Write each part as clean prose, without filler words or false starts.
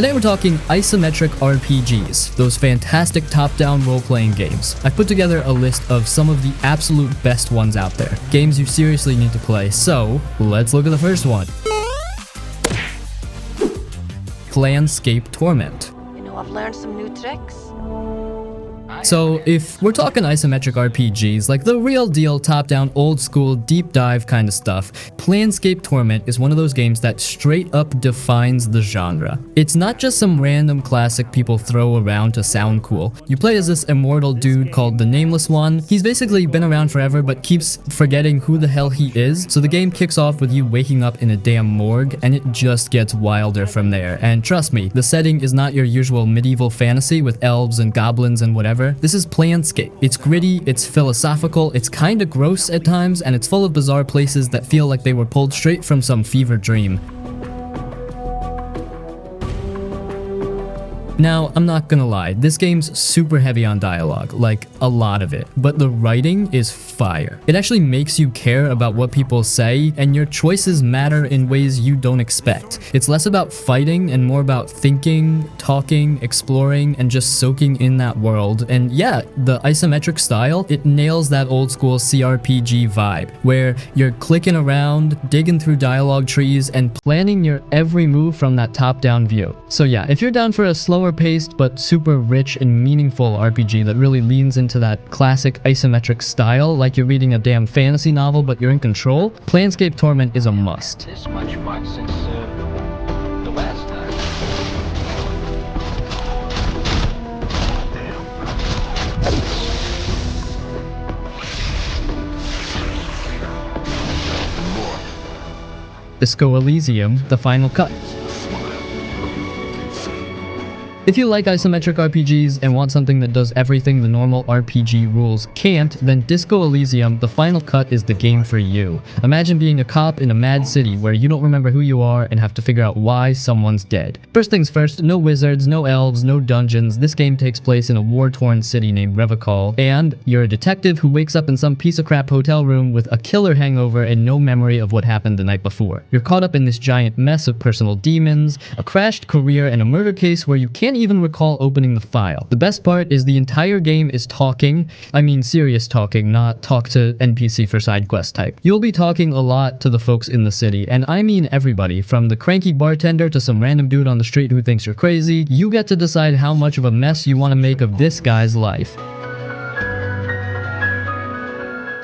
Today we're talking isometric RPGs, those fantastic top-down role-playing games. I've put together a list of some of the absolute best ones out there, games you seriously need to play, so let's look at the first one. Planescape Torment. You know, I've learned some new tricks. So if we're talking isometric RPGs, like the real deal top-down old school deep dive kind of stuff, Planescape Torment is one of those games that straight up defines the genre. It's not just some random classic people throw around to sound cool. You play as this immortal dude called the Nameless One. He's basically been around forever but keeps forgetting who the hell he is, so the game kicks off with you waking up in a damn morgue, and it just gets wilder from there. And trust me, the setting is not your usual medieval fantasy with elves and goblins and whatever. This is Planescape. It's gritty, it's philosophical, it's kinda gross at times, and it's full of bizarre places that feel like they were pulled straight from some fever dream. Now, I'm not gonna lie, this game's super heavy on dialogue, like a lot of it, but the writing is fire. It actually makes you care about what people say, and your choices matter in ways you don't expect. It's less about fighting and more about thinking, talking, exploring, and just soaking in that world. And yeah, the isometric style, it nails that old school CRPG vibe, where you're clicking around, digging through dialogue trees, and planning your every move from that top-down view. So yeah, if you're down for a slower paced but super rich and meaningful RPG that really leans into that classic isometric style, like you're reading a damn fantasy novel but you're in control, Planescape Torment is a must. This much fun since the last time. Disco Elysium, the final cut. If you like isometric RPGs and want something that does everything the normal RPG rules can't, then Disco Elysium, the final cut is the game for you. Imagine being a cop in a mad city where you don't remember who you are and have to figure out why someone's dead. First things first, no wizards, no elves, no dungeons. This game takes place in a war-torn city named Revachol, and you're a detective who wakes up in some piece of crap hotel room with a killer hangover and no memory of what happened the night before. You're caught up in this giant mess of personal demons, a crashed career, and a murder case where you can't even recall opening the file. The best part is the entire game is talking. I mean serious talking, not talk to NPC for side quest type. You'll be talking a lot to the folks in the city, and I mean everybody, from the cranky bartender to some random dude on the street who thinks you're crazy. You get to decide how much of a mess you want to make of this guy's life.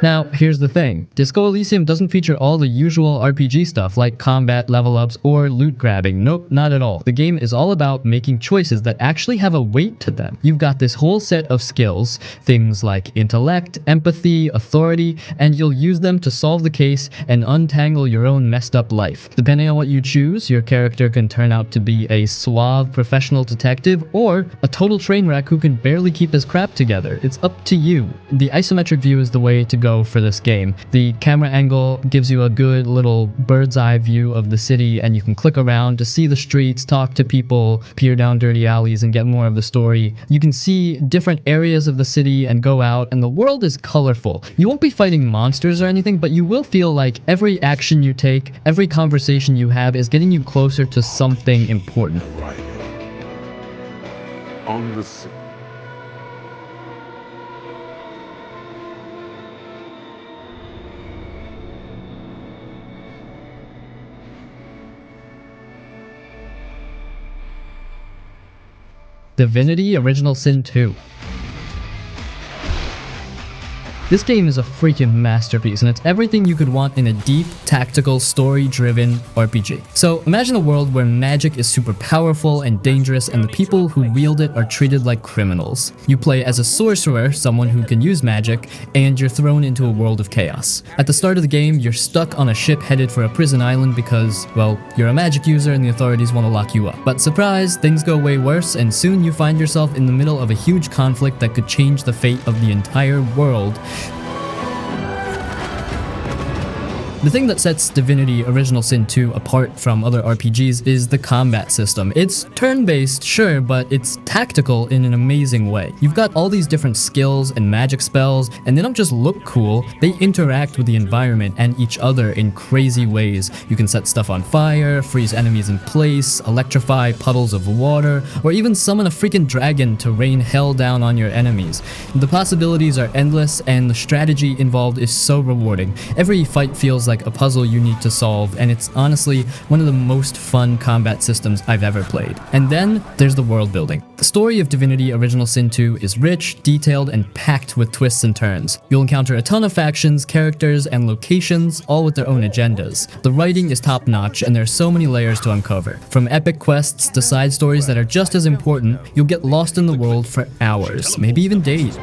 Now, here's the thing. Disco Elysium doesn't feature all the usual RPG stuff like combat, level ups, or loot grabbing. Nope, not at all. The game is all about making choices that actually have a weight to them. You've got this whole set of skills, things like intellect, empathy, authority, and you'll use them to solve the case and untangle your own messed up life. Depending on what you choose, your character can turn out to be a suave professional detective or a total train wreck who can barely keep his crap together. It's up to you. The isometric view is the way to go for this game. The camera angle gives you a good little bird's eye view of the city, and you can click around to see the streets, talk to people, peer down dirty alleys, and get more of the story. You can see different areas of the city and go out, and the world is colorful. You won't be fighting monsters or anything, but you will feel like every action you take, every conversation you have is getting you closer to something important. Right. On the Divinity Original Sin 2. This game is a freaking masterpiece, and it's everything you could want in a deep, tactical, story-driven RPG. So imagine a world where magic is super powerful and dangerous, and the people who wield it are treated like criminals. You play as a sorcerer, someone who can use magic, and you're thrown into a world of chaos. At the start of the game, you're stuck on a ship headed for a prison island because, well, you're a magic user and the authorities want to lock you up. But surprise, things go way worse, and soon you find yourself in the middle of a huge conflict that could change the fate of the entire world. The thing that sets Divinity Original Sin 2 apart from other RPGs is the combat system. It's turn-based, sure, but it's tactical in an amazing way. You've got all these different skills and magic spells, and they don't just look cool, they interact with the environment and each other in crazy ways. You can set stuff on fire, freeze enemies in place, electrify puddles of water, or even summon a freaking dragon to rain hell down on your enemies. The possibilities are endless, and the strategy involved is so rewarding. Every fight feels like a puzzle you need to solve, and it's honestly one of the most fun combat systems I've ever played. And then there's the world building. The story of Divinity Original Sin 2 is rich, detailed, and packed with twists and turns. You'll encounter a ton of factions, characters, and locations, all with their own agendas. The writing is top-notch, and there's so many layers to uncover. From epic quests to side stories that are just as important, you'll get lost in the world for hours, maybe even days.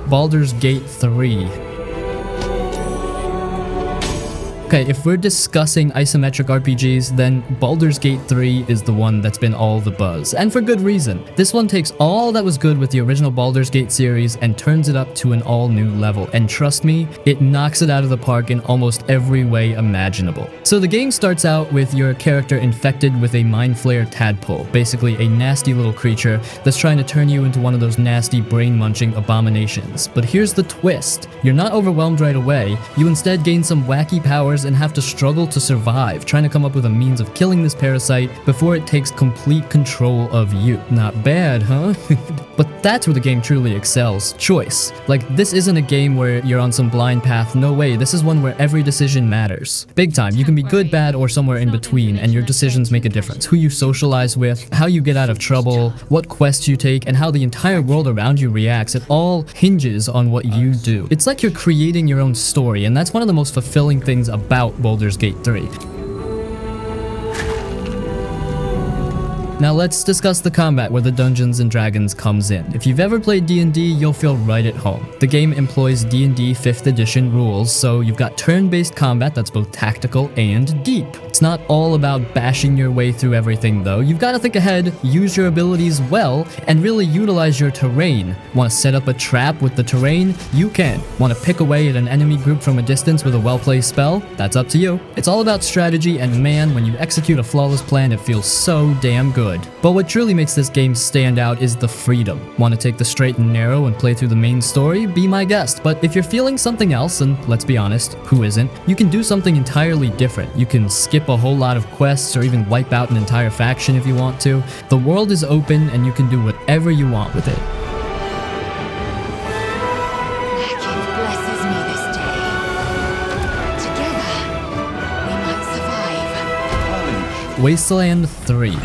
Baldur's Gate 3. Okay, if we're discussing isometric RPGs, then Baldur's Gate 3 is the one that's been all the buzz, and for good reason. This one takes all that was good with the original Baldur's Gate series and turns it up to an all-new level, and trust me, it knocks it out of the park in almost every way imaginable. So the game starts out with your character infected with a mind flayer tadpole, basically a nasty little creature that's trying to turn you into one of those nasty brain-munching abominations. But here's the twist. You're not overwhelmed right away, you instead gain some wacky powers and have to struggle to survive, trying to come up with a means of killing this parasite before it takes complete control of you. Not bad, huh? But that's where the game truly excels. Choice. Like, this isn't a game where you're on some blind path, no way, this is one where every decision matters. Big time, you can be good, bad, or somewhere in between, and your decisions make a difference. Who you socialize with, how you get out of trouble, what quests you take, and how the entire world around you reacts, it all hinges on what you do. It's like you're creating your own story, and that's one of the most fulfilling things about Baldur's Gate 3. Now let's discuss the combat where the Dungeons & Dragons comes in. If you've ever played D&D, you'll feel right at home. The game employs D&D 5th edition rules, so you've got turn-based combat that's both tactical and deep. It's not all about bashing your way through everything though. You've got to think ahead, use your abilities well, and really utilize your terrain. Want to set up a trap with the terrain? You can. Want to pick away at an enemy group from a distance with a well-placed spell? That's up to you. It's all about strategy, and man, when you execute a flawless plan, it feels so damn good. But what truly makes this game stand out is the freedom. Want to take the straight and narrow and play through the main story? Be my guest. But if you're feeling something else, and let's be honest, who isn't, you can do something entirely different. You can skip a whole lot of quests or even wipe out an entire faction if you want to. The world is open and you can do whatever you want with it. Blesses me this day. Together, we might survive. Wasteland 3.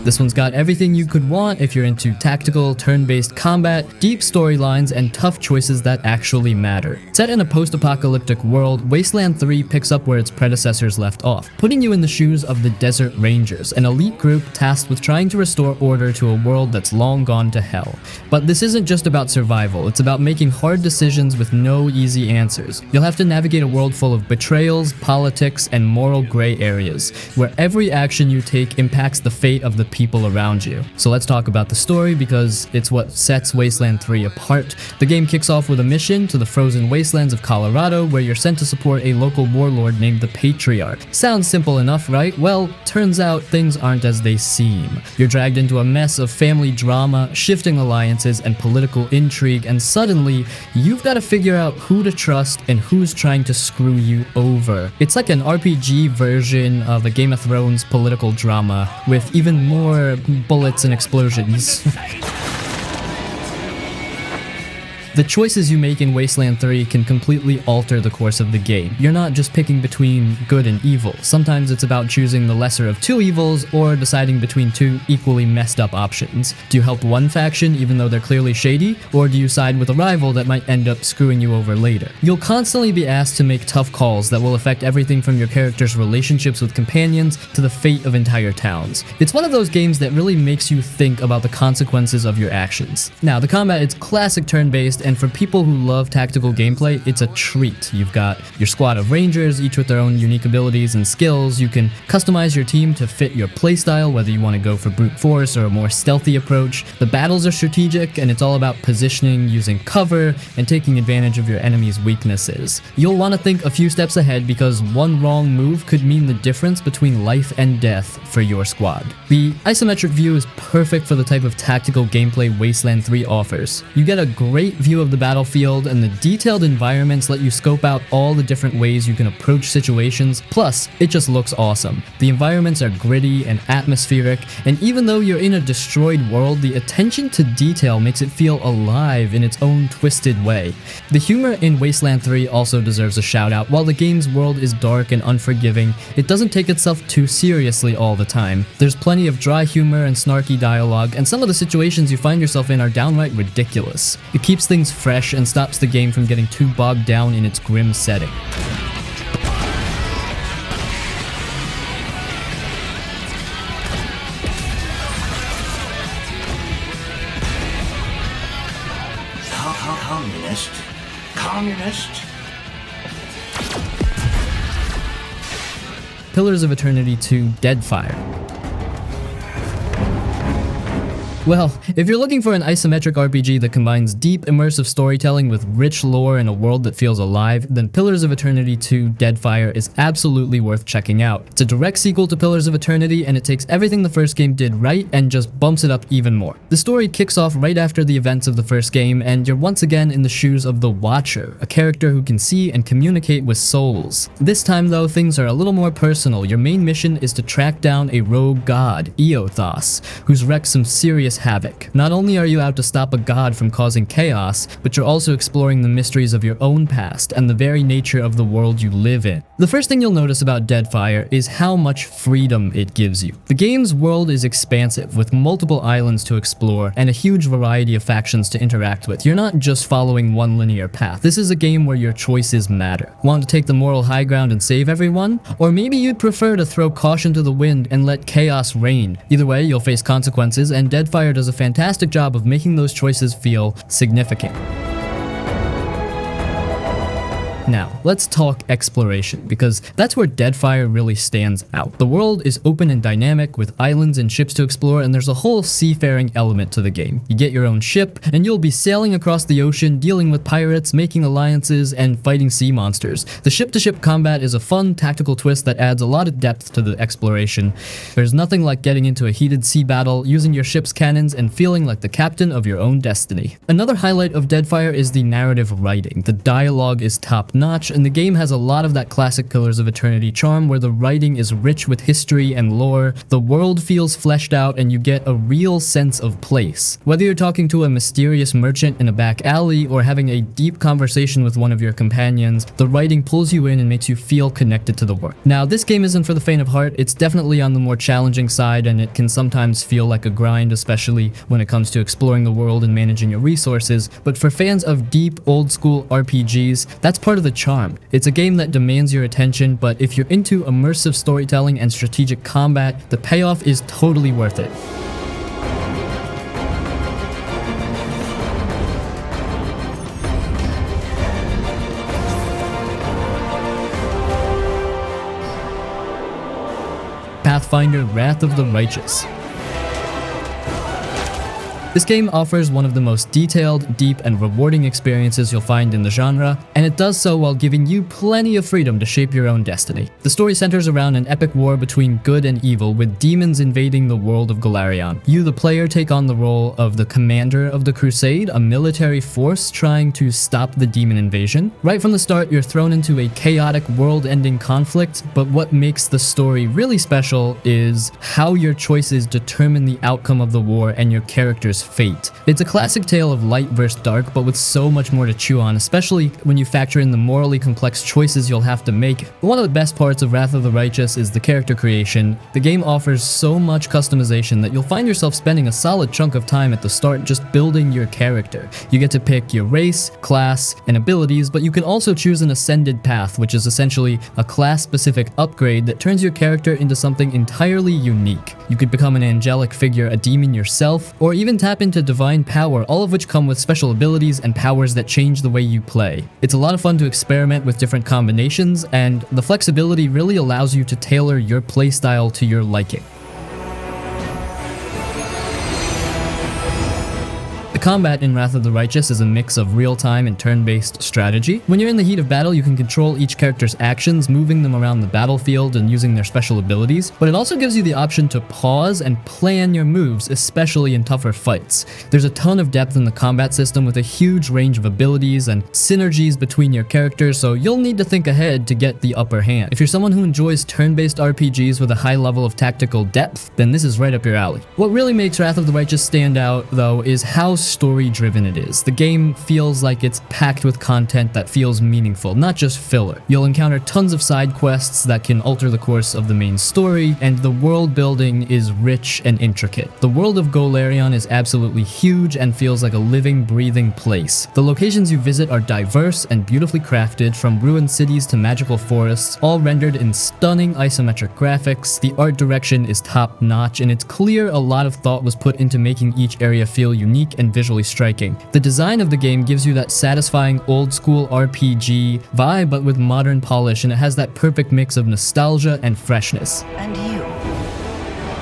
This one's got everything you could want if you're into tactical, turn-based combat, deep storylines, and tough choices that actually matter. Set in a post-apocalyptic world, Wasteland 3 picks up where its predecessors left off, putting you in the shoes of the Desert Rangers, an elite group tasked with trying to restore order to a world that's long gone to hell. But this isn't just about survival, it's about making hard decisions with no easy answers. You'll have to navigate a world full of betrayals, politics, and moral gray areas, where every action you take impacts the fate of the people around you. So let's talk about the story, because it's what sets Wasteland 3 apart. The game kicks off with a mission to the frozen wastelands of Colorado, where you're sent to support a local warlord named the Patriarch. Sounds simple enough, right? Well, turns out things aren't as they seem. You're dragged into a mess of family drama, shifting alliances, and political intrigue, and suddenly, you've got to figure out who to trust and who's trying to screw you over. It's like an RPG version of a Game of Thrones political drama, with even more bullets and explosions. The choices you make in Wasteland 3 can completely alter the course of the game. You're not just picking between good and evil. Sometimes it's about choosing the lesser of two evils, or deciding between two equally messed up options. Do you help one faction even though they're clearly shady, or do you side with a rival that might end up screwing you over later? You'll constantly be asked to make tough calls that will affect everything from your character's relationships with companions to the fate of entire towns. It's one of those games that really makes you think about the consequences of your actions. Now, the combat is classic turn-based, and for people who love tactical gameplay, it's a treat. You've got your squad of rangers, each with their own unique abilities and skills. You can customize your team to fit your playstyle, whether you want to go for brute force or a more stealthy approach. The battles are strategic, and it's all about positioning, using cover, and taking advantage of your enemy's weaknesses. You'll want to think a few steps ahead because one wrong move could mean the difference between life and death for your squad. The isometric view is perfect for the type of tactical gameplay Wasteland 3 offers. You get a great view of the battlefield, and the detailed environments let you scope out all the different ways you can approach situations. Plus, it just looks awesome. The environments are gritty and atmospheric, and even though you're in a destroyed world, the attention to detail makes it feel alive in its own twisted way. The humor in Wasteland 3 also deserves a shout out. While the game's world is dark and unforgiving, it doesn't take itself too seriously all the time. There's plenty of dry humor and snarky dialogue, and some of the situations you find yourself in are downright ridiculous. It keeps things fresh and stops the game from getting too bogged down in its grim setting. Communist. Pillars of Eternity 2 Deadfire. Well, if you're looking for an isometric RPG that combines deep, immersive storytelling with rich lore and a world that feels alive, then Pillars of Eternity 2 Deadfire is absolutely worth checking out. It's a direct sequel to Pillars of Eternity, and it takes everything the first game did right and just bumps it up even more. The story kicks off right after the events of the first game, and you're once again in the shoes of the Watcher, a character who can see and communicate with souls. This time though, things are a little more personal. Your main mission is to track down a rogue god, Eothas, who's wreaked some serious havoc. Not only are you out to stop a god from causing chaos, but you're also exploring the mysteries of your own past and the very nature of the world you live in. The first thing you'll notice about Deadfire is how much freedom it gives you. The game's world is expansive, with multiple islands to explore and a huge variety of factions to interact with. You're not just following one linear path. This is a game where your choices matter. Want to take the moral high ground and save everyone? Or maybe you'd prefer to throw caution to the wind and let chaos reign. Either way, you'll face consequences, and Deadfire does a fantastic job of making those choices feel significant. Now, let's talk exploration, because that's where Deadfire really stands out. The world is open and dynamic, with islands and ships to explore, and there's a whole seafaring element to the game. You get your own ship, and you'll be sailing across the ocean, dealing with pirates, making alliances, and fighting sea monsters. The ship-to-ship combat is a fun, tactical twist that adds a lot of depth to the exploration. There's nothing like getting into a heated sea battle, using your ship's cannons, and feeling like the captain of your own destiny. Another highlight of Deadfire is the narrative writing. The dialogue is top-notch, and the game has a lot of that classic Pillars of Eternity charm where the writing is rich with history and lore, the world feels fleshed out, and you get a real sense of place. Whether you're talking to a mysterious merchant in a back alley or having a deep conversation with one of your companions, the writing pulls you in and makes you feel connected to the world. Now, this game isn't for the faint of heart. It's definitely on the more challenging side, and it can sometimes feel like a grind, especially when it comes to exploring the world and managing your resources, but for fans of deep, old-school RPGs, that's part of the charm. It's a game that demands your attention, but if you're into immersive storytelling and strategic combat, the payoff is totally worth it. Pathfinder: Wrath of the Righteous. This game offers one of the most detailed, deep, and rewarding experiences you'll find in the genre, and it does so while giving you plenty of freedom to shape your own destiny. The story centers around an epic war between good and evil, with demons invading the world of Golarion. You, the player, take on the role of the commander of the Crusade, a military force trying to stop the demon invasion. Right from the start, you're thrown into a chaotic, world-ending conflict, but what makes the story really special is how your choices determine the outcome of the war and your character's fate. It's a classic tale of light versus dark, but with so much more to chew on, especially when you factor in the morally complex choices you'll have to make. One of the best parts of Wrath of the Righteous is the character creation. The game offers so much customization that you'll find yourself spending a solid chunk of time at the start just building your character. You get to pick your race, class, and abilities, but you can also choose an ascended path, which is essentially a class-specific upgrade that turns your character into something entirely unique. You could become an angelic figure, a demon yourself, or even tap tap into divine power, all of which come with special abilities and powers that change the way you play. It's a lot of fun to experiment with different combinations, and the flexibility really allows you to tailor your playstyle to your liking. The combat in Wrath of the Righteous is a mix of real-time and turn-based strategy. When you're in the heat of battle, you can control each character's actions, moving them around the battlefield and using their special abilities, but it also gives you the option to pause and plan your moves, especially in tougher fights. There's a ton of depth in the combat system with a huge range of abilities and synergies between your characters, so you'll need to think ahead to get the upper hand. If you're someone who enjoys turn-based RPGs with a high level of tactical depth, then this is right up your alley. What really makes Wrath of the Righteous stand out, though, is how story-driven it is. The game feels like it's packed with content that feels meaningful, not just filler. You'll encounter tons of side quests that can alter the course of the main story, and the world building is rich and intricate. The world of Golarion is absolutely huge and feels like a living, breathing place. The locations you visit are diverse and beautifully crafted, from ruined cities to magical forests, all rendered in stunning isometric graphics. The art direction is top-notch, and it's clear a lot of thought was put into making each area feel unique and visually striking. The design of the game gives you that satisfying old-school RPG vibe, but with modern polish, and it has that perfect mix of nostalgia and freshness. And you?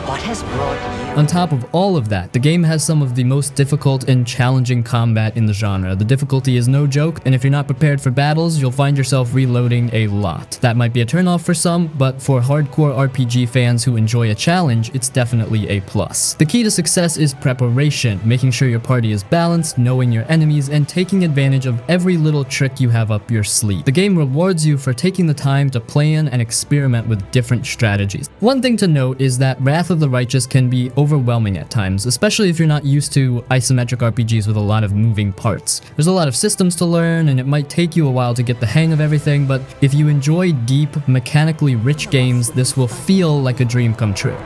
What has brought you? On top of all of that, the game has some of the most difficult and challenging combat in the genre. The difficulty is no joke, and if you're not prepared for battles, you'll find yourself reloading a lot. That might be a turnoff for some, but for hardcore RPG fans who enjoy a challenge, it's definitely a plus. The key to success is preparation, making sure your party is balanced, knowing your enemies, and taking advantage of every little trick you have up your sleeve. The game rewards you for taking the time to plan and experiment with different strategies. One thing to note is that Wrath of the Righteous can be overwhelming at times, especially if you're not used to isometric RPGs with a lot of moving parts. There's a lot of systems to learn, and it might take you a while to get the hang of everything, but if you enjoy deep, mechanically rich games, this will feel like a dream come true.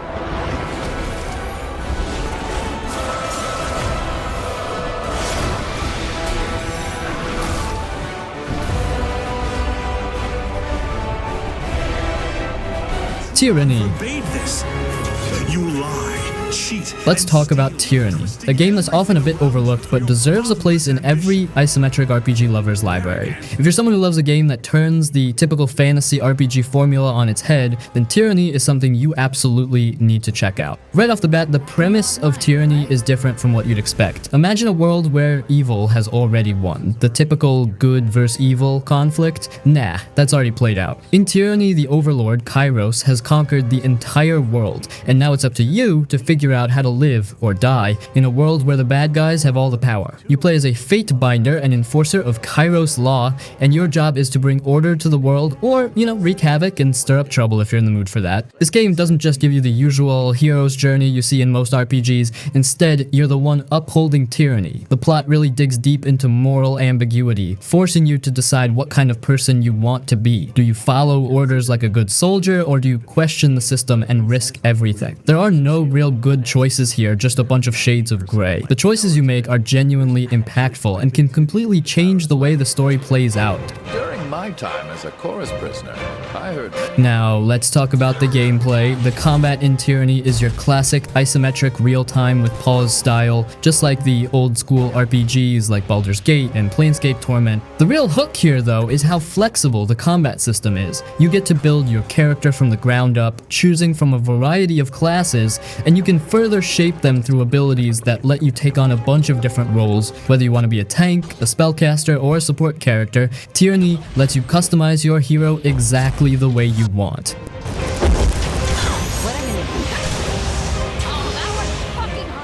Tyranny. Forbade this. You lie, cheat. Let's talk about Tyranny, a game that's often a bit overlooked but deserves a place in every isometric RPG lover's library. If you're someone who loves a game that turns the typical fantasy RPG formula on its head, then Tyranny is something you absolutely need to check out. Right off the bat, the premise of Tyranny is different from what you'd expect. Imagine a world where evil has already won. The typical good versus evil conflict? Nah, that's already played out. In Tyranny, the overlord, Kairos, has conquered the entire world, and now it's up to you to figure out how to live or die in a world where the bad guys have all the power. You play as a fate binder and enforcer of Kairos law, and your job is to bring order to the world, or, wreak havoc and stir up trouble if you're in the mood for that. This game doesn't just give you the usual hero's journey you see in most RPGs. Instead, you're the one upholding tyranny. The plot really digs deep into moral ambiguity, forcing you to decide what kind of person you want to be. Do you follow orders like a good soldier, or do you question the system and risk everything? There are no real good choices here, just a bunch of shades of gray. The choices you make are genuinely impactful and can completely change the way the story plays out. During my time as a chorus prisoner, I heard... Now, let's talk about the gameplay. The combat in Tyranny is your classic isometric real-time with pause style, just like the old-school RPGs like Baldur's Gate and Planescape Torment. The real hook here, though, is how flexible the combat system is. You get to build your character from the ground up, choosing from a variety of classes, and you can further shape them through abilities that let you take on a bunch of different roles. Whether you want to be a tank, a spellcaster, or a support character, Tyranny lets you customize your hero exactly the way you want.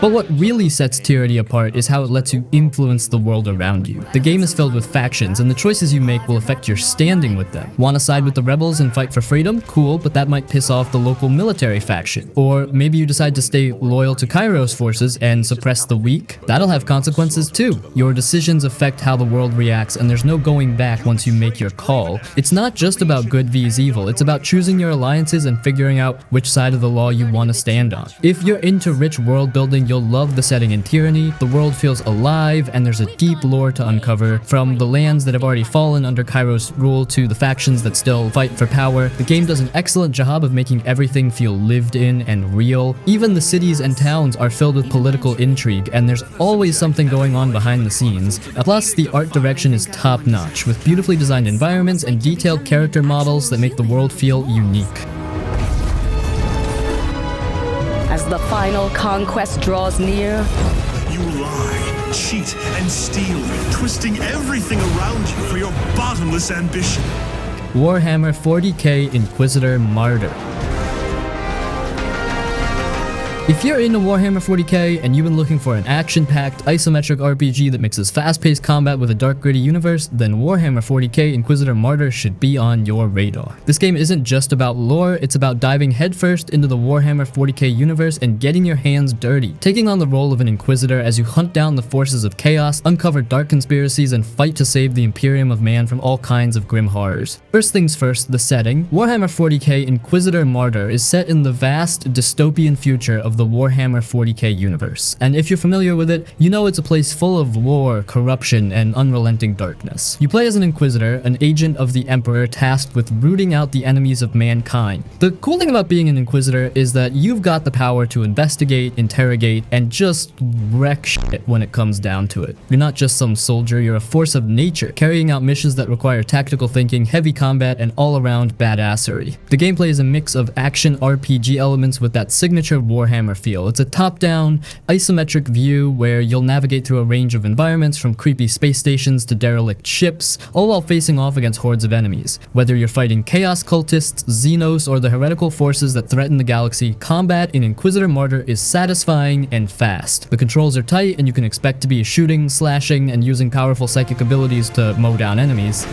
But what really sets Tyranny apart is how it lets you influence the world around you. The game is filled with factions, and the choices you make will affect your standing with them. Want to side with the rebels and fight for freedom? Cool, but that might piss off the local military faction. Or maybe you decide to stay loyal to Kairos forces and suppress the weak? That'll have consequences too. Your decisions affect how the world reacts, and there's no going back once you make your call. It's not just about good vs evil, it's about choosing your alliances and figuring out which side of the law you want to stand on. If you're into rich world building, you'll love the setting in Tyranny. The world feels alive, and there's a deep lore to uncover, from the lands that have already fallen under Kairos' rule to the factions that still fight for power. The game does an excellent job of making everything feel lived in and real. Even the cities and towns are filled with political intrigue, and there's always something going on behind the scenes. Plus, the art direction is top-notch, with beautifully designed environments and detailed character models that make the world feel unique. As the final conquest draws near, You lie, cheat, and steal, twisting everything around you for your bottomless ambition. Warhammer 40k Inquisitor Martyr. If you're into Warhammer 40k and you've been looking for an action-packed, isometric RPG that mixes fast-paced combat with a dark, gritty universe, then Warhammer 40k Inquisitor Martyr should be on your radar. This game isn't just about lore, it's about diving headfirst into the Warhammer 40k universe and getting your hands dirty, taking on the role of an Inquisitor as you hunt down the forces of chaos, uncover dark conspiracies, and fight to save the Imperium of Man from all kinds of grim horrors. First things first, the setting. Warhammer 40k Inquisitor Martyr is set in the vast, dystopian future of the Warhammer 40k universe, and if you're familiar with it, you know it's a place full of war, corruption, and unrelenting darkness. You play as an Inquisitor, an agent of the Emperor tasked with rooting out the enemies of mankind. The cool thing about being an Inquisitor is that you've got the power to investigate, interrogate, and just wreck shit when it comes down to it. You're not just some soldier, you're a force of nature, carrying out missions that require tactical thinking, heavy combat, and all-around badassery. The gameplay is a mix of action RPG elements with that signature Warhammer feel. It's a top-down, isometric view where you'll navigate through a range of environments from creepy space stations to derelict ships, all while facing off against hordes of enemies. Whether you're fighting chaos cultists, Xenos, or the heretical forces that threaten the galaxy, combat in Inquisitor Martyr is satisfying and fast. The controls are tight, and you can expect to be shooting, slashing, and using powerful psychic abilities to mow down enemies.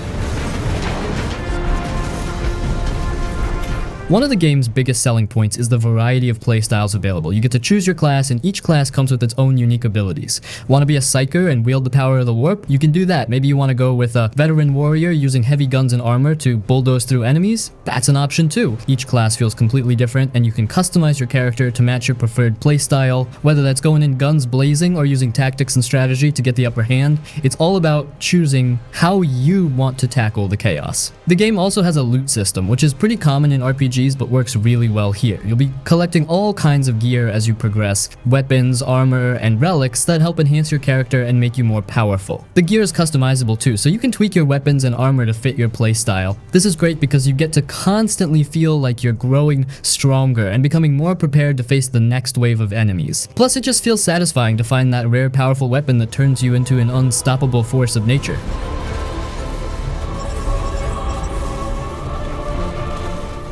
One of the game's biggest selling points is the variety of playstyles available. You get to choose your class, and each class comes with its own unique abilities. Want to be a psyker and wield the power of the warp? You can do that. Maybe you want to go with a veteran warrior using heavy guns and armor to bulldoze through enemies? That's an option too. Each class feels completely different, and you can customize your character to match your preferred playstyle, whether that's going in guns blazing or using tactics and strategy to get the upper hand. It's all about choosing how you want to tackle the chaos. The game also has a loot system, which is pretty common in RPGs but works really well here. You'll be collecting all kinds of gear as you progress, weapons, armor, and relics that help enhance your character and make you more powerful. The gear is customizable too, so you can tweak your weapons and armor to fit your playstyle. This is great because you get to constantly feel like you're growing stronger and becoming more prepared to face the next wave of enemies. Plus, it just feels satisfying to find that rare powerful weapon that turns you into an unstoppable force of nature.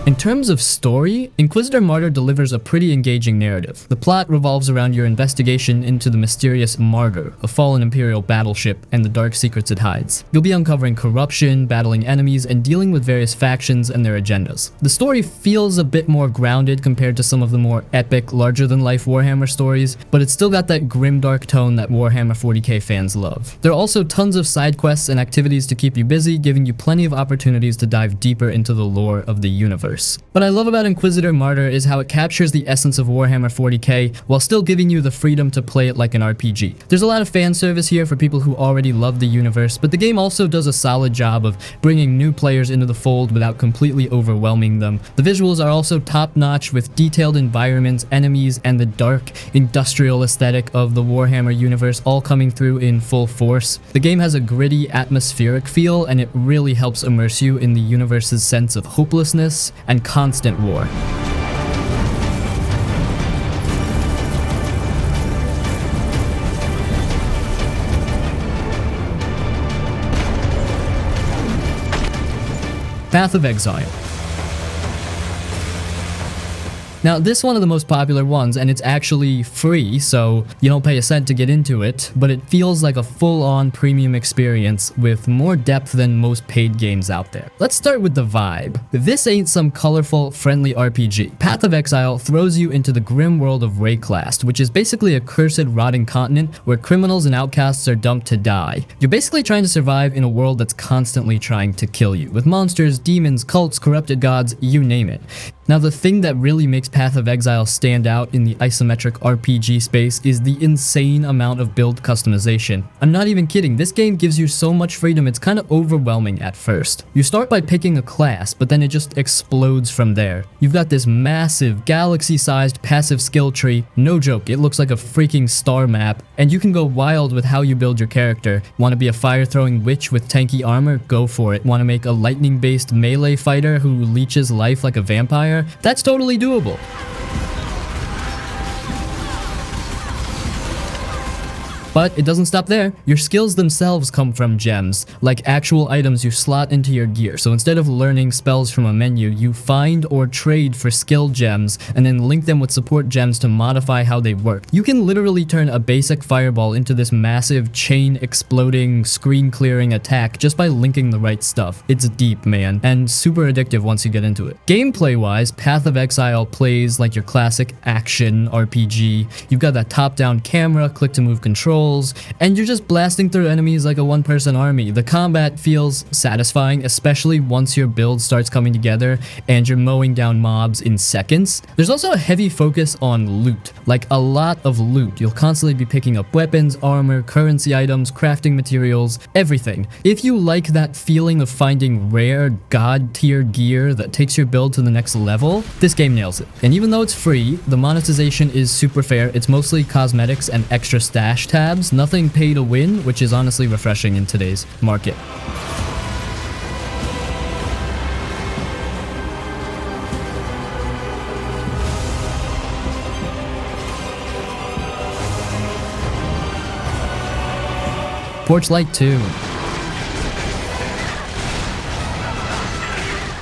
In terms of story, Inquisitor Martyr delivers a pretty engaging narrative. The plot revolves around your investigation into the mysterious Martyr, a fallen Imperial battleship, and the dark secrets it hides. You'll be uncovering corruption, battling enemies, and dealing with various factions and their agendas. The story feels a bit more grounded compared to some of the more epic, larger-than-life Warhammer stories, but it's still got that grimdark tone that Warhammer 40k fans love. There are also tons of side quests and activities to keep you busy, giving you plenty of opportunities to dive deeper into the lore of the universe. What I love about Inquisitor Martyr is how it captures the essence of Warhammer 40k while still giving you the freedom to play it like an RPG. There's a lot of fan service here for people who already love the universe, but the game also does a solid job of bringing new players into the fold without completely overwhelming them. The visuals are also top-notch with detailed environments, enemies, and the dark, industrial aesthetic of the Warhammer universe all coming through in full force. The game has a gritty, atmospheric feel, and it really helps immerse you in the universe's sense of hopelessness and constant war. Path of Exile. Now, this is one of the most popular ones, and it's actually free, so you don't pay a cent to get into it, but it feels like a full-on premium experience with more depth than most paid games out there. Let's start with the vibe. This ain't some colorful, friendly RPG. Path of Exile throws you into the grim world of Rayclast, which is basically a cursed, rotting continent where criminals and outcasts are dumped to die. You're basically trying to survive in a world that's constantly trying to kill you, with monsters, demons, cults, corrupted gods, you name it. Now, the thing that really makes Path of Exile stand out in the isometric RPG space is the insane amount of build customization. I'm not even kidding, this game gives you so much freedom it's kind of overwhelming at first. You start by picking a class, but then it just explodes from there. You've got this massive, galaxy-sized passive skill tree, no joke, it looks like a freaking star map, and you can go wild with how you build your character. Want to be a fire-throwing witch with tanky armor? Go for it. Want to make a lightning-based melee fighter who leeches life like a vampire? That's totally doable. But it doesn't stop there. Your skills themselves come from gems, like actual items you slot into your gear. So instead of learning spells from a menu, you find or trade for skill gems and then link them with support gems to modify how they work. You can literally turn a basic fireball into this massive chain exploding, screen clearing attack just by linking the right stuff. It's deep, man, and super addictive once you get into it. Gameplay wise, Path of Exile plays like your classic action RPG. You've got that top-down camera, click to move control, and you're just blasting through enemies like a one-person army. The combat feels satisfying, especially once your build starts coming together and you're mowing down mobs in seconds. There's also a heavy focus on loot, like a lot of loot. You'll constantly be picking up weapons, armor, currency items, crafting materials, everything. If you like that feeling of finding rare, god-tier gear that takes your build to the next level, this game nails it. And even though it's free, the monetization is super fair. It's mostly cosmetics and extra stash tabs. Nothing pay to win, which is honestly refreshing in today's market. Torchlight 2.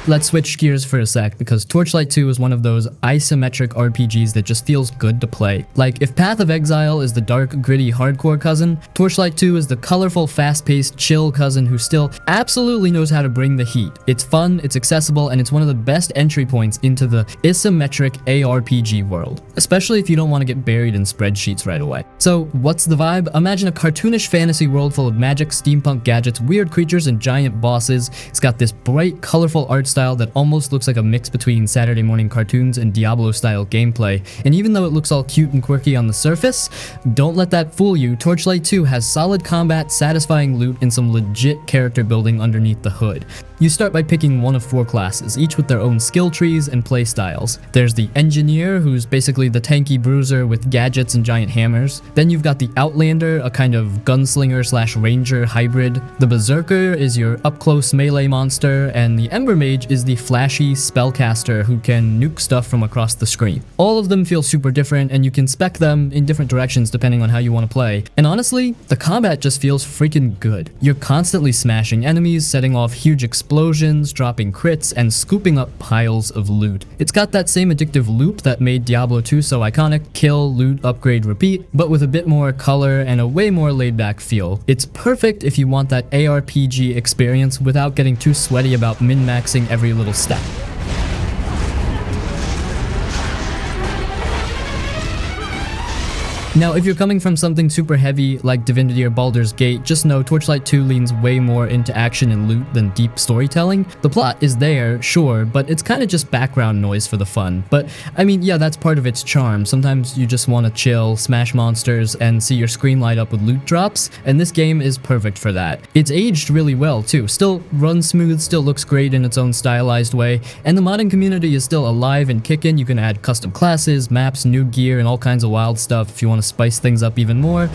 Let's switch gears for a sec, because Torchlight 2 is one of those isometric RPGs that just feels good to play. Like, if Path of Exile is the dark, gritty, hardcore cousin, Torchlight 2 is the colorful, fast-paced, chill cousin who still absolutely knows how to bring the heat. It's fun, it's accessible, and it's one of the best entry points into the isometric ARPG world, especially if you don't want to get buried in spreadsheets right away. So, what's the vibe? Imagine a cartoonish fantasy world full of magic, steampunk gadgets, weird creatures, and giant bosses. It's got this bright, colorful art style that almost looks like a mix between Saturday morning cartoons and Diablo-style gameplay. And even though it looks all cute and quirky on the surface, don't let that fool you. Torchlight 2 has solid combat, satisfying loot, and some legit character building underneath the hood. You start by picking one of 4 classes, each with their own skill trees and play styles. There's the Engineer, who's basically the tanky bruiser with gadgets and giant hammers. Then you've got the Outlander, a kind of gunslinger/ranger hybrid. The Berserker is your up-close melee monster, and the Ember Mage is the flashy spellcaster who can nuke stuff from across the screen. All of them feel super different, and you can spec them in different directions depending on how you want to play. And honestly, the combat just feels freaking good. You're constantly smashing enemies, setting off huge explosions, dropping crits, and scooping up piles of loot. It's got that same addictive loop that made Diablo 2 so iconic: kill, loot, upgrade, repeat, but with a bit more color and a way more laid-back feel. It's perfect if you want that ARPG experience without getting too sweaty about min-maxing every little step. Now, if you're coming from something super heavy like Divinity or Baldur's Gate, just know Torchlight 2 leans way more into action and loot than deep storytelling. The plot is there, sure, but it's kind of just background noise for the fun. But, I mean, yeah, that's part of its charm. Sometimes you just want to chill, smash monsters, and see your screen light up with loot drops, and this game is perfect for that. It's aged really well, too. Still runs smooth, still looks great in its own stylized way, and the modding community is still alive and kicking. You can add custom classes, maps, new gear, and all kinds of wild stuff if you want to spice things up even more.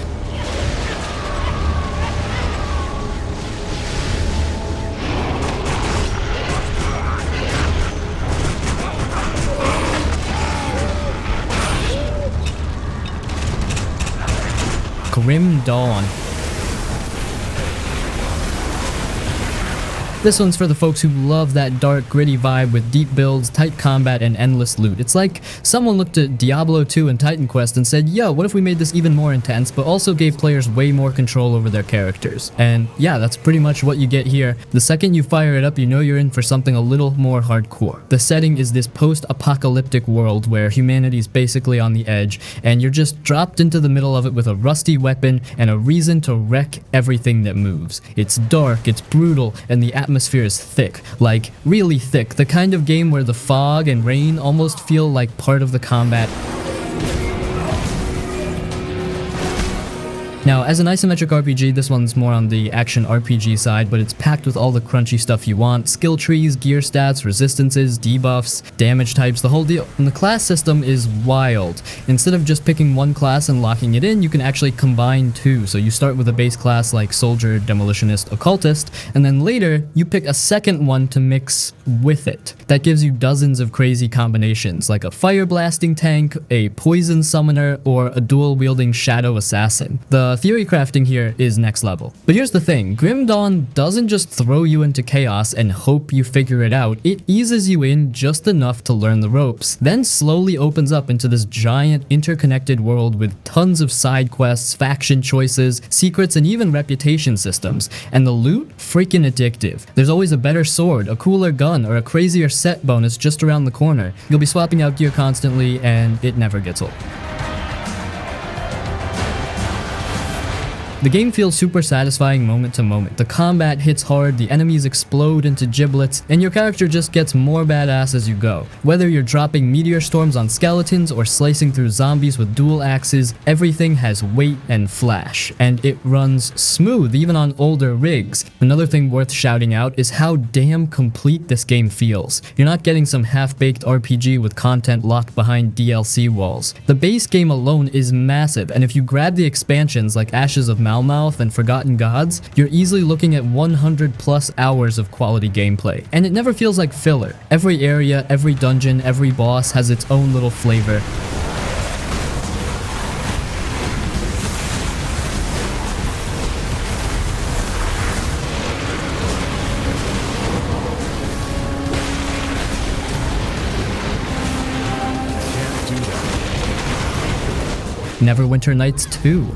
Grim Dawn. This one's for the folks who love that dark, gritty vibe with deep builds, tight combat, and endless loot. It's like someone looked at Diablo 2 and Titan Quest and said, yo, what if we made this even more intense, but also gave players way more control over their characters? And yeah, that's pretty much what you get here. The second you fire it up, you know you're in for something a little more hardcore. The setting is this post-apocalyptic world where humanity's basically on the edge, and you're just dropped into the middle of it with a rusty weapon and a reason to wreck everything that moves. It's dark, it's brutal, and the atmosphere is thick, like really thick, the kind of game where the fog and rain almost feel like part of the combat. Now, as an isometric RPG, this one's more on the action RPG side, but it's packed with all the crunchy stuff you want. Skill trees, gear stats, resistances, debuffs, damage types, the whole deal. And the class system is wild. Instead of just picking one class and locking it in, you can actually combine two. So you start with a base class like Soldier, Demolitionist, Occultist, and then later you pick a second one to mix with it. That gives you dozens of crazy combinations, like a fire blasting tank, a poison summoner, or a dual-wielding shadow assassin. The theory crafting here is next level. But here's the thing, Grim Dawn doesn't just throw you into chaos and hope you figure it out, it eases you in just enough to learn the ropes, then slowly opens up into this giant interconnected world with tons of side quests, faction choices, secrets, and even reputation systems. And the loot? Freaking addictive. There's always a better sword, a cooler gun, or a crazier set bonus just around the corner. You'll be swapping out gear constantly, and it never gets old. The game feels super satisfying moment to moment. The combat hits hard, the enemies explode into giblets, and your character just gets more badass as you go. Whether you're dropping meteor storms on skeletons or slicing through zombies with dual axes, everything has weight and flash, and it runs smooth even on older rigs. Another thing worth shouting out is how damn complete this game feels. You're not getting some half-baked RPG with content locked behind DLC walls. The base game alone is massive, and if you grab the expansions like Ashes of Malmouth and Forgotten Gods, you're easily looking at 100 plus hours of quality gameplay. And it never feels like filler. Every area, every dungeon, every boss has its own little flavor. Neverwinter Nights 2.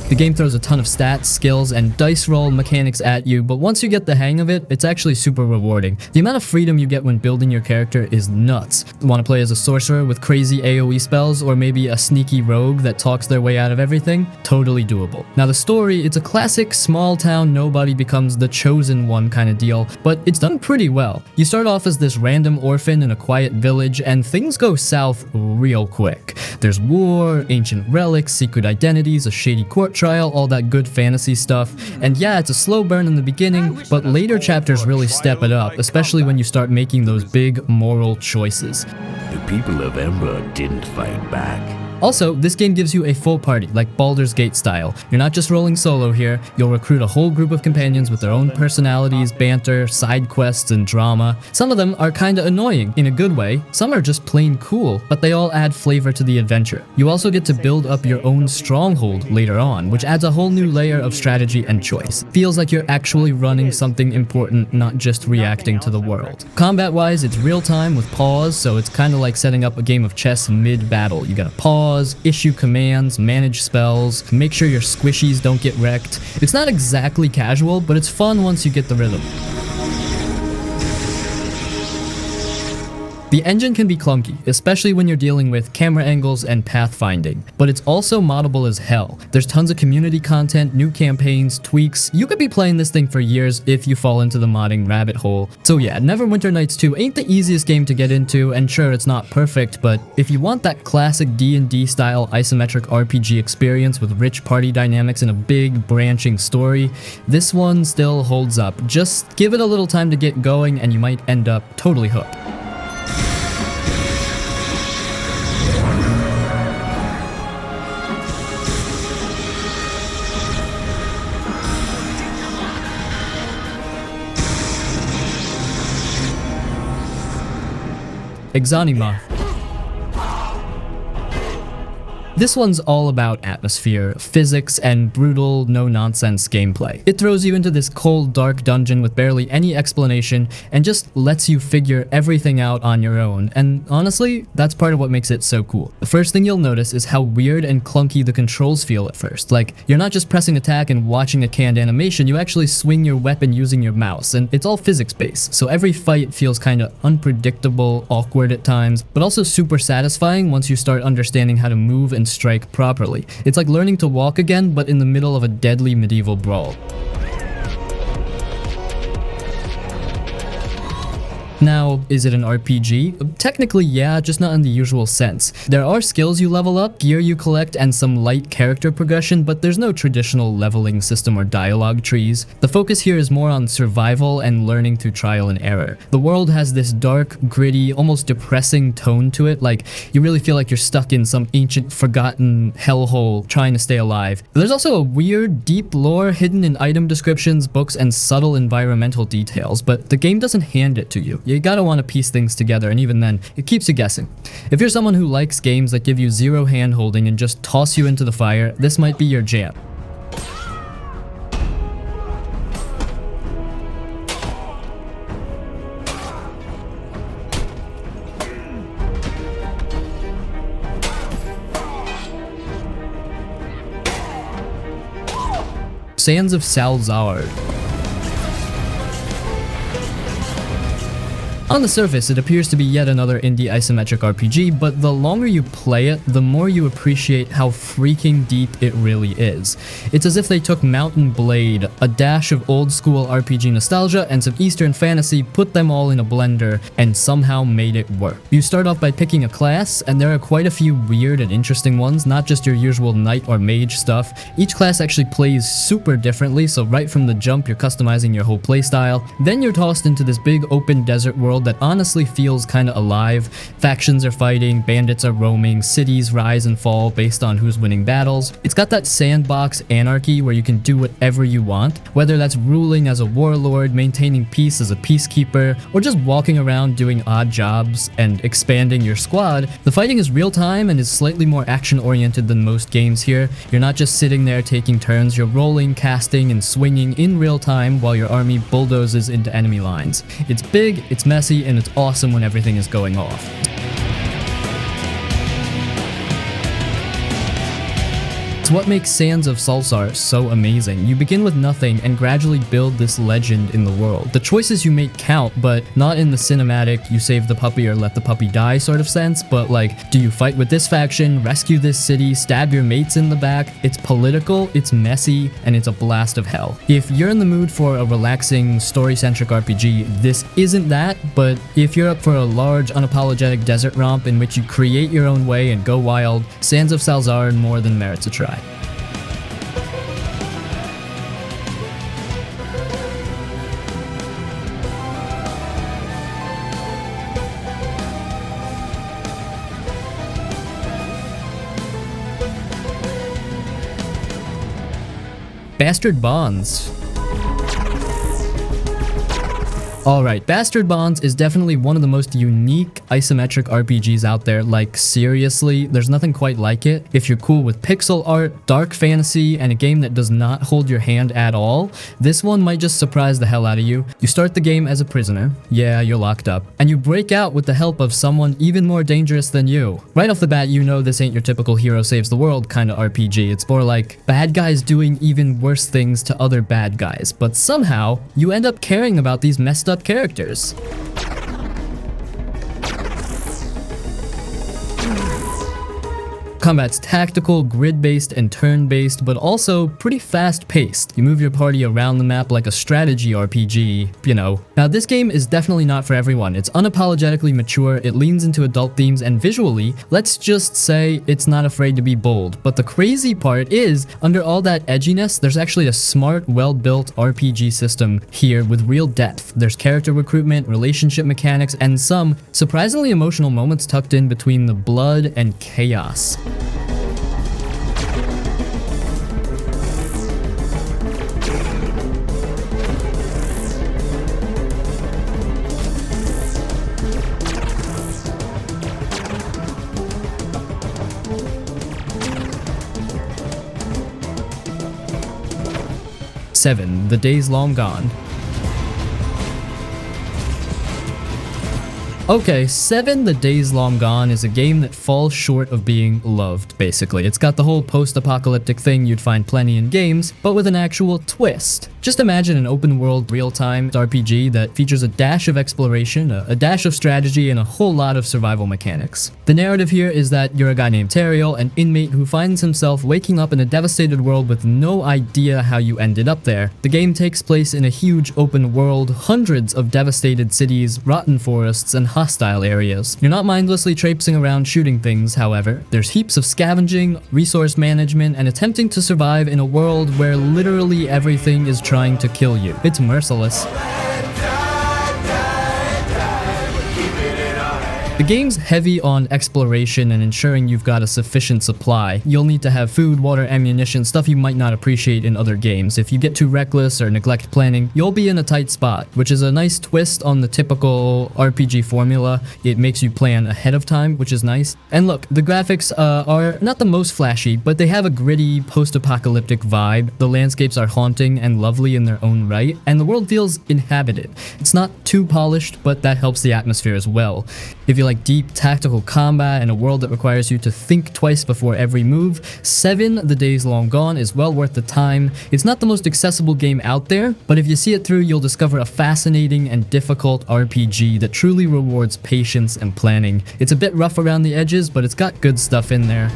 The game throws a ton of stats, skills, and dice roll mechanics at you, but once you get the hang of it, it's actually super rewarding. The amount of freedom you get when building your character is nuts. Want to play as a sorcerer with crazy AoE spells, or maybe a sneaky rogue that talks their way out of everything? Totally doable. Now the story, it's a classic small town nobody becomes the chosen one kind of deal, but it's done pretty well. You start off as this random orphan in a quiet village, and things go south real quick. There's war, ancient relics, secret identities, a shady court trial, all that good fantasy stuff. And yeah, it's a slow burn in the beginning, but later chapters really step it up, especially when you start making those big moral choices. The people of Ember didn't fight back. Also, this game gives you a full party, like Baldur's Gate style. You're not just rolling solo here, you'll recruit a whole group of companions with their own personalities, banter, side quests, and drama. Some of them are kinda annoying, in a good way, some are just plain cool, but they all add flavor to the adventure. You also get to build up your own stronghold later on, which adds a whole new layer of strategy and choice. Feels like you're actually running something important, not just reacting to the world. Combat-wise, it's real-time with pause, so it's kinda like setting up a game of chess mid-battle. You gotta pause, issue commands, manage spells, make sure your squishies don't get wrecked. It's not exactly casual, but it's fun once you get the rhythm. The engine can be clunky, especially when you're dealing with camera angles and pathfinding, but it's also moddable as hell. There's tons of community content, new campaigns, tweaks. You could be playing this thing for years if you fall into the modding rabbit hole. So yeah, Neverwinter Nights 2 ain't the easiest game to get into, and sure, it's not perfect, but if you want that classic D&D style isometric RPG experience with rich party dynamics and a big branching story, this one still holds up. Just give it a little time to get going and you might end up totally hooked. Exanima. This one's all about atmosphere, physics, and brutal, no-nonsense gameplay. It throws you into this cold, dark dungeon with barely any explanation and just lets you figure everything out on your own, and honestly, that's part of what makes it so cool. The first thing you'll notice is how weird and clunky the controls feel at first. Like, you're not just pressing attack and watching a canned animation, you actually swing your weapon using your mouse, and it's all physics-based, so every fight feels kinda unpredictable, awkward at times, but also super satisfying once you start understanding how to move and strike properly. It's like learning to walk again, but in the middle of a deadly medieval brawl. Now, is it an RPG? Technically, yeah, just not in the usual sense. There are skills you level up, gear you collect, and some light character progression, but there's no traditional leveling system or dialogue trees. The focus here is more on survival and learning through trial and error. The world has this dark, gritty, almost depressing tone to it, like you really feel like you're stuck in some ancient, forgotten hellhole trying to stay alive. There's also a weird, deep lore hidden in item descriptions, books, and subtle environmental details, but the game doesn't hand it to you. You gotta want to piece things together, and even then, it keeps you guessing. If you're someone who likes games that give you zero hand-holding and just toss you into the fire, this might be your jam. Sands of Salzaar. On the surface, it appears to be yet another indie isometric RPG, but the longer you play it, the more you appreciate how freaking deep it really is. It's as if they took Mount & Blade, a dash of old-school RPG nostalgia, and some Eastern fantasy, put them all in a blender, and somehow made it work. You start off by picking a class, and there are quite a few weird and interesting ones, not just your usual knight or mage stuff. Each class actually plays super differently, so right from the jump, you're customizing your whole playstyle. Then you're tossed into this big open desert world that honestly feels kinda alive. Factions are fighting, bandits are roaming, cities rise and fall based on who's winning battles. It's got that sandbox anarchy where you can do whatever you want, whether that's ruling as a warlord, maintaining peace as a peacekeeper, or just walking around doing odd jobs and expanding your squad. The fighting is real time and is slightly more action oriented than most games here. You're not just sitting there taking turns, you're rolling, casting, and swinging in real time while your army bulldozes into enemy lines. It's big, it's messy, and it's awesome when everything is going off. It's what makes Sands of Salzaar so amazing. You begin with nothing and gradually build this legend in the world. The choices you make count, but not in the cinematic, you save the puppy or let the puppy die sort of sense, but like, do you fight with this faction, rescue this city, stab your mates in the back? It's political, it's messy, and it's a blast of hell. If you're in the mood for a relaxing, story-centric RPG, this isn't that, but if you're up for a large, unapologetic desert romp in which you create your own way and go wild, Sands of Salzaar more than merits a try. Bastard Bonds. Alright, Bastard Bonds is definitely one of the most unique isometric RPGs out there. Like, seriously, there's nothing quite like it. If you're cool with pixel art, dark fantasy, and a game that does not hold your hand at all, this one might just surprise the hell out of you. You start the game as a prisoner. Yeah, you're locked up. And you break out with the help of someone even more dangerous than you. Right off the bat, you know this ain't your typical hero saves the world kind of RPG. It's more like bad guys doing even worse things to other bad guys. But somehow, you end up caring about these messed up characters. Combat's tactical, grid-based, and turn-based, but also pretty fast-paced. You move your party around the map like a strategy RPG, you know. Now, this game is definitely not for everyone. It's unapologetically mature, it leans into adult themes, and visually, let's just say it's not afraid to be bold. But the crazy part is, under all that edginess, there's actually a smart, well-built RPG system here with real depth. There's character recruitment, relationship mechanics, and some surprisingly emotional moments tucked in between the blood and chaos. The Days Long Gone. Okay, 7 The Days Long Gone is a game that falls short of being loved, basically. It's got the whole post-apocalyptic thing you'd find plenty in games, but with an actual twist. Just imagine an open-world, real-time RPG that features a dash of exploration, a dash of strategy, and a whole lot of survival mechanics. The narrative here is that you're a guy named Teriel, an inmate who finds himself waking up in a devastated world with no idea how you ended up there. The game takes place in a huge open world, hundreds of devastated cities, rotten forests, and hostile areas. You're not mindlessly traipsing around shooting things, however. There's heaps of scavenging, resource management, and attempting to survive in a world where literally everything is trying to kill you. It's merciless. The game's heavy on exploration and ensuring you've got a sufficient supply. You'll need to have food, water, ammunition, stuff you might not appreciate in other games. If you get too reckless or neglect planning, you'll be in a tight spot, which is a nice twist on the typical RPG formula. It makes you plan ahead of time, which is nice. And look, the graphics are not the most flashy, but they have a gritty, post-apocalyptic vibe. The landscapes are haunting and lovely in their own right, and the world feels inhabited. It's not too polished, but that helps the atmosphere as well. If you like deep tactical combat and a world that requires you to think twice before every move, 7 The Days Long Gone is well worth the time. It's not the most accessible game out there, but if you see it through, you'll discover a fascinating and difficult RPG that truly rewards patience and planning. It's a bit rough around the edges, but it's got good stuff in there.